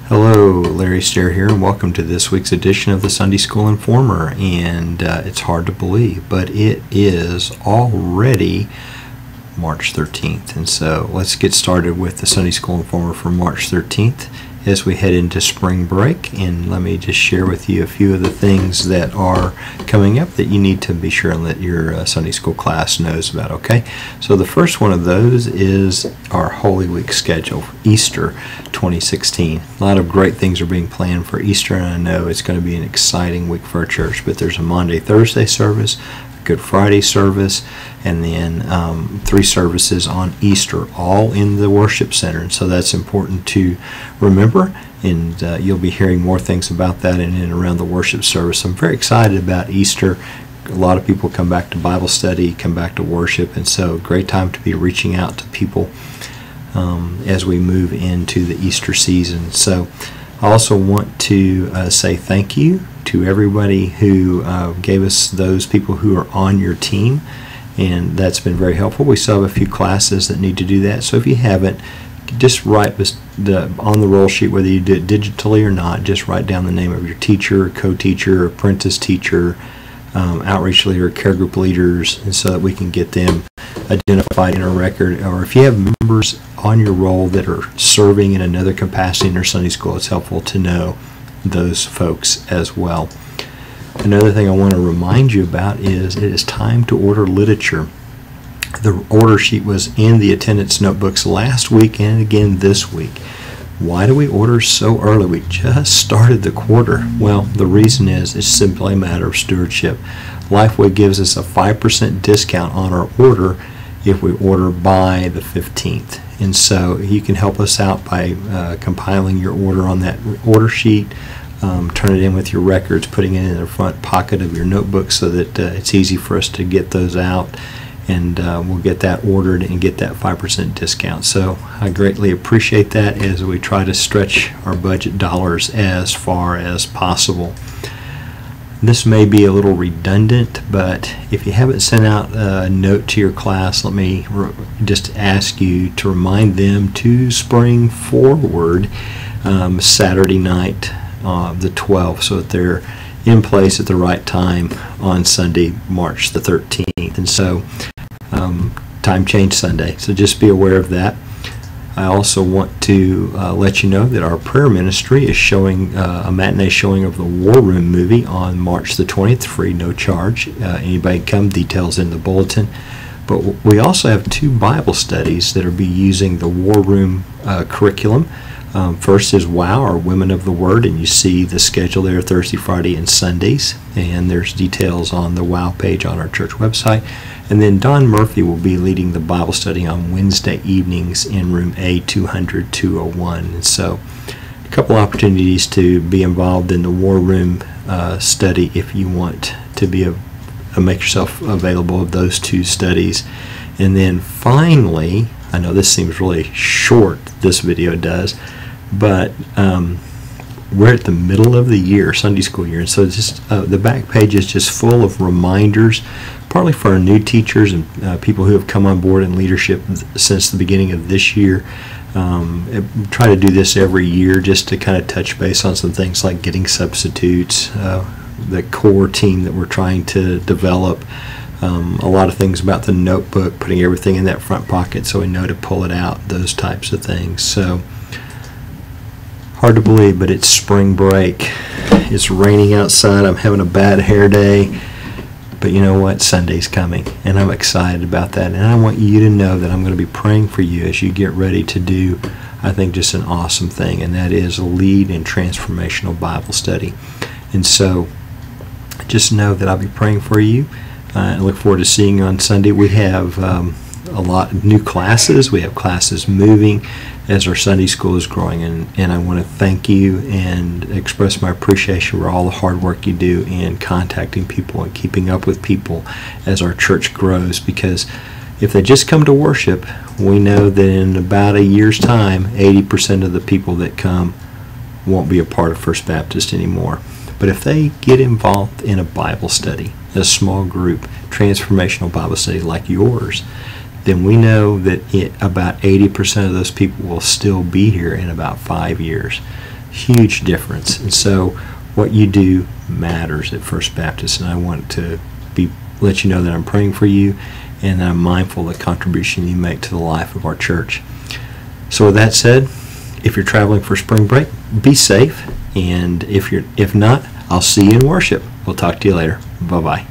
Hello, Larry Stair here, and welcome to this week's edition of the Sunday School Informer. And it's hard to believe, but it is already March 13th. And so let's get started with the Sunday School Informer for March 13th as we head into spring break. And let me just share with you a few of the things that are coming up that you need to be sure and let your Sunday school class knows about, okay? So the first one of those is our Holy Week schedule, Easter 2016. A lot of great things are being planned for Easter, and I know it's going to be an exciting week for our church. But there's a Monday, Thursday service, a Good Friday service, and then 3 services on Easter, all in the worship center. And so that's important to remember, and you'll be hearing more things about that in and around the worship service. I'm very excited about Easter. A lot of people come back to Bible study, come back to worship, and so great time to be reaching out to people as we move into the Easter season. So I also want to say thank you to everybody who gave us those people who are on your team, and that's been very helpful. We still have a few classes that need to do that, so if you haven't, just write on the roll sheet, whether you do it digitally or not, just write down the name of your teacher, co-teacher, apprentice teacher, outreach leader, care group leaders, and so that we can get them identified in a record. Or if you have members on your roll that are serving in another capacity in their Sunday school, it's helpful to know those folks as well. Another thing I want to remind you about is it is time to order literature. The order sheet was in the attendance notebooks last week and again this week. Why do we order so early? We just started the quarter. Well, the reason is it's simply a matter of stewardship. Lifeway gives us a 5% discount on our order if we order by the 15th. And so you can help us out by compiling your order on that order sheet, turn it in with your records, putting it in the front pocket of your notebook so that it's easy for us to get those out, and we'll get that ordered and get that 5% discount. So I greatly appreciate that as we try to stretch our budget dollars as far as possible. This may be a little redundant, but if you haven't sent out a note to your class, let me just ask you to remind them to spring forward Saturday night, the 12th, so that they're in place at the right time on Sunday, March the 13th. And so time change Sunday, so just be aware of that. I also want to let you know that our prayer ministry is showing a matinee showing of the War Room movie on March the 20th, free, no charge. Anybody can come, details in the bulletin. But we also have 2 Bible studies that will be using the War Room curriculum. First is WOW, or Women of the Word, and you see the schedule there Thursday, Friday, and Sundays, and there's details on the WOW page on our church website. And then Don Murphy will be leading the Bible study on Wednesday evenings in room A200-201. And so a couple opportunities to be involved in the War Room study if you want to be make yourself available of those 2 studies. And then finally, I know this seems really short, this video does, but we're at the middle of the year, Sunday school year, and so just the back page is just full of reminders, partly for our new teachers and people who have come on board in leadership since the beginning of this year. Try to do this every year just to kind of touch base on some things like getting substitutes, the core team that we're trying to develop, a lot of things about the notebook, putting everything in that front pocket so we know to pull it out, those types of things. So hard to believe, but it's spring break. It's raining outside. I'm having a bad hair day. But you know what? Sunday's coming, and I'm excited about that. And I want you to know that I'm going to be praying for you as you get ready to do, I think, just an awesome thing, and that is lead in transformational Bible study. And so just know that I'll be praying for you. I look forward to seeing you on Sunday. We have a lot of new classes. We have classes moving as our Sunday school is growing, and I want to thank you and express my appreciation for all the hard work you do in contacting people and keeping up with people as our church grows, because if they just come to worship, we know that in about a year's time, 80% of the people that come won't be a part of First Baptist anymore. But if they get involved in a Bible study, a small group, transformational Bible study like yours, then we know that about 80% of those people will still be here in about 5 years. huge difference. And so what you do matters at First Baptist, and I want to let you know that I'm praying for you and that I'm mindful of the contribution you make to the life of our church. So with that said, if you're traveling for spring break, be safe, and if not, I'll see you in worship. We'll talk to you later. Bye-bye.